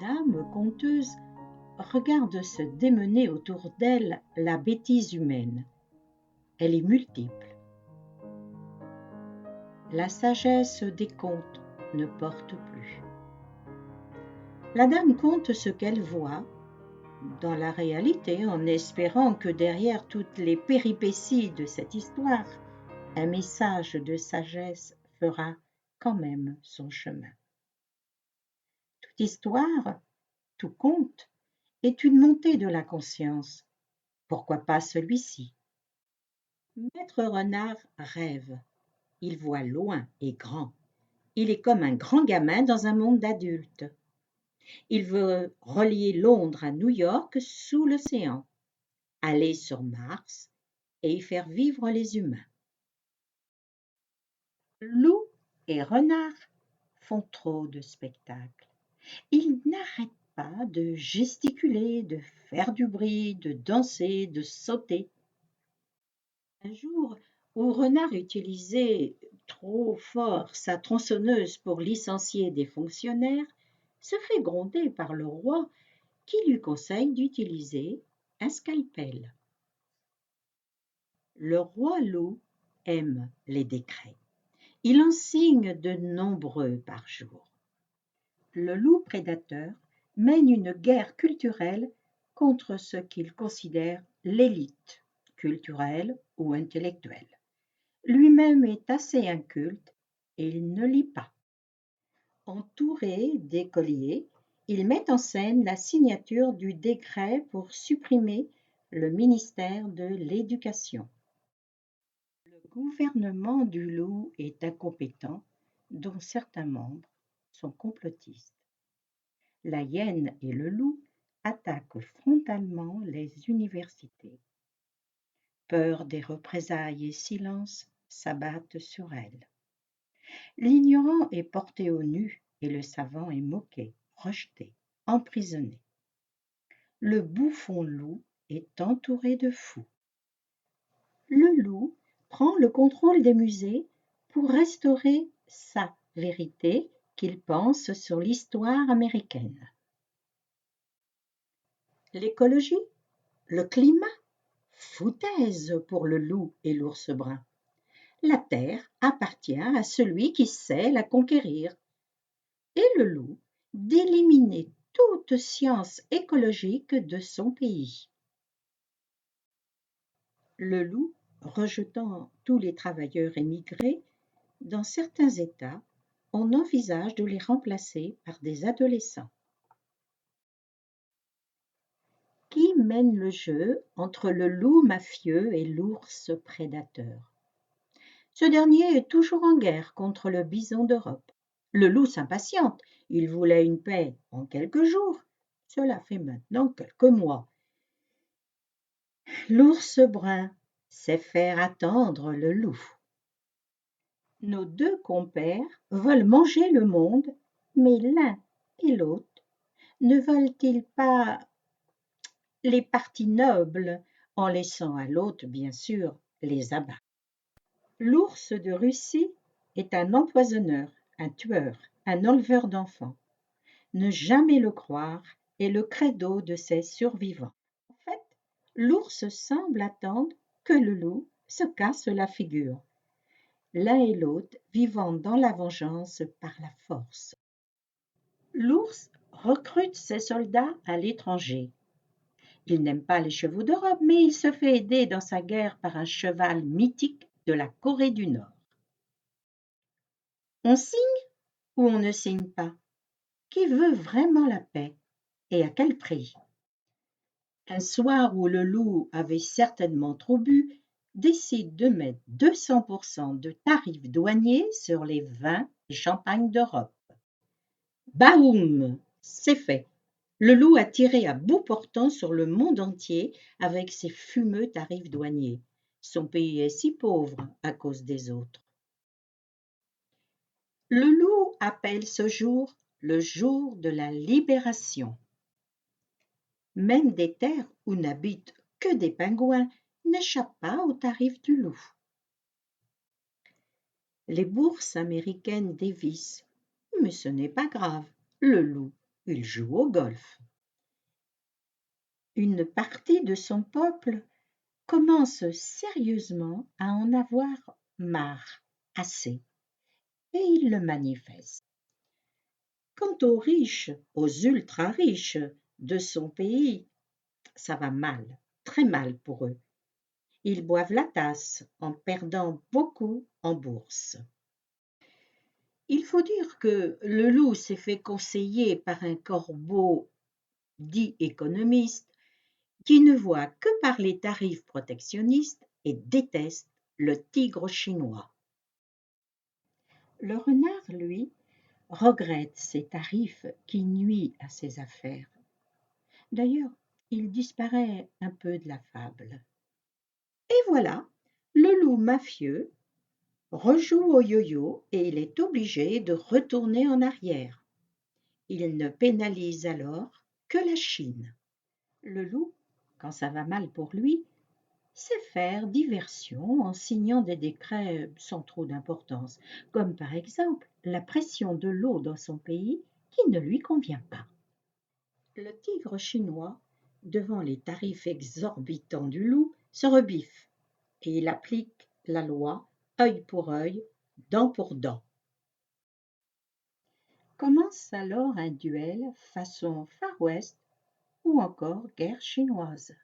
dame conteuse regarde se démener autour d'elle la bêtise humaine. Elle est multiple. La sagesse des contes ne porte plus. La dame conte ce qu'elle voit dans la réalité en espérant que derrière toutes les péripéties de cette histoire, un message de sagesse fera quand même son chemin. Toute histoire, tout conte, est une montée de la conscience. Pourquoi pas celui-ci? Maître Renard rêve. Il voit loin et grand. Il est comme un grand gamin dans un monde d'adultes. Il veut relier Londres à New York sous l'océan, aller sur Mars et y faire vivre les humains. Loup et renard font trop de spectacles. Ils n'arrêtent pas de gesticuler, de faire du bruit, de danser, de sauter. Un jour où Renard utilisait trop fort sa tronçonneuse pour licencier des fonctionnaires, se fait gronder par le roi qui lui conseille d'utiliser un scalpel. Le roi loup aime les décrets. Il en signe de nombreux par jour. Le loup prédateur mène une guerre culturelle contre ce qu'il considère l'élite culturelle ou intellectuelle. Lui-même est assez inculte et il ne lit pas. Entouré d'écoliers, il met en scène la signature du décret pour supprimer le ministère de l'Éducation. Le gouvernement du loup est incompétent, dont certains membres sont complotistes. La hyène et le loup attaquent frontalement les universités. Peur des représailles et silence s'abattent sur elles. L'ignorant est porté au nu et le savant est moqué, rejeté, emprisonné. Le bouffon loup est entouré de fous. Le loup prend le contrôle des musées pour restaurer sa vérité qu'il pense sur l'histoire américaine. L'écologie, le climat, foutaise pour le loup et l'ours brun. La terre appartient à celui qui sait la conquérir. Et le loup d'éliminer toute science écologique de son pays. Le loup, rejetant tous les travailleurs émigrés, dans certains États, on envisage de les remplacer par des adolescents. Qui mène le jeu entre le loup mafieux et l'ours prédateur? Ce dernier est toujours en guerre contre le bison d'Europe. Le loup s'impatiente, il voulait une paix en quelques jours. Cela fait maintenant quelques mois. L'ours brun sait faire attendre le loup. Nos deux compères veulent manger le monde, mais l'un et l'autre ne veulent-ils pas les parties nobles en laissant à l'autre, bien sûr, les abats? L'ours de Russie est un empoisonneur, un tueur, un enleveur d'enfants. Ne jamais le croire est le credo de ses survivants. En fait, l'ours semble attendre que le loup se casse la figure, l'un et l'autre vivant dans la vengeance par la force. L'ours recrute ses soldats à l'étranger. Il n'aime pas les chevaux d'Europe, mais il se fait aider dans sa guerre par un cheval mythique de la Corée du Nord. On signe ou on ne signe pas? Qui veut vraiment la paix et à quel prix? Un soir où le loup avait certainement trop bu, décide de mettre 200% de tarifs douaniers sur les vins et champagnes d'Europe. Baoum! C'est fait. Le loup a tiré à bout portant sur le monde entier avec ses fumeux tarifs douaniers. Son pays est si pauvre à cause des autres. Le loup appelle ce jour le jour de la libération. Même des terres où n'habitent que des pingouins n'échappent pas aux tarifs du loup. Les bourses américaines dévissent, mais ce n'est pas grave, le loup il joue au golf. Une partie de son peuple commence sérieusement à en avoir marre, assez, et il le manifeste. Quant aux riches, aux ultra-riches de son pays, ça va mal, très mal pour eux. Ils boivent la tasse en perdant beaucoup en bourse. Il faut dire que le loup s'est fait conseiller par un corbeau dit économiste qui ne voit que par les tarifs protectionnistes et déteste le tigre chinois. Le renard, lui, regrette ces tarifs qui nuisent à ses affaires. D'ailleurs, il disparaît un peu de la fable. Et voilà, le loup mafieux rejoue au yo-yo et il est obligé de retourner en arrière. Il ne pénalise alors que la Chine. Le loup, quand ça va mal pour lui, sait faire diversion en signant des décrets sans trop d'importance, comme par exemple la pression de l'eau dans son pays qui ne lui convient pas. Le tigre chinois, devant les tarifs exorbitants du loup, se rebiffe et il applique la loi œil pour œil, dent pour dent. Commence alors un duel façon Far West ou encore guerre chinoise.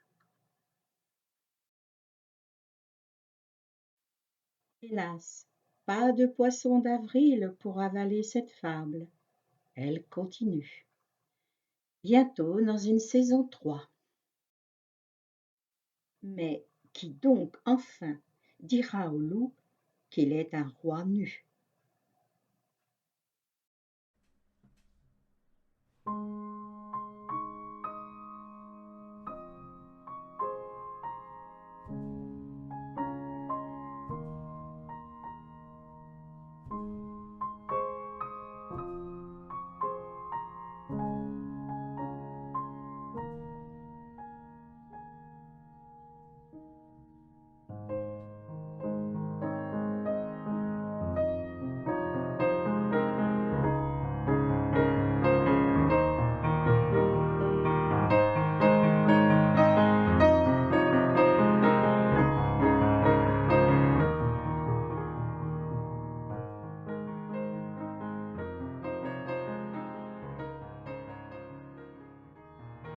Hélas, pas de poisson d'avril pour avaler cette fable. Elle continue. Bientôt dans une saison 3. Mais qui donc enfin dira au loup qu'il est un roi nu?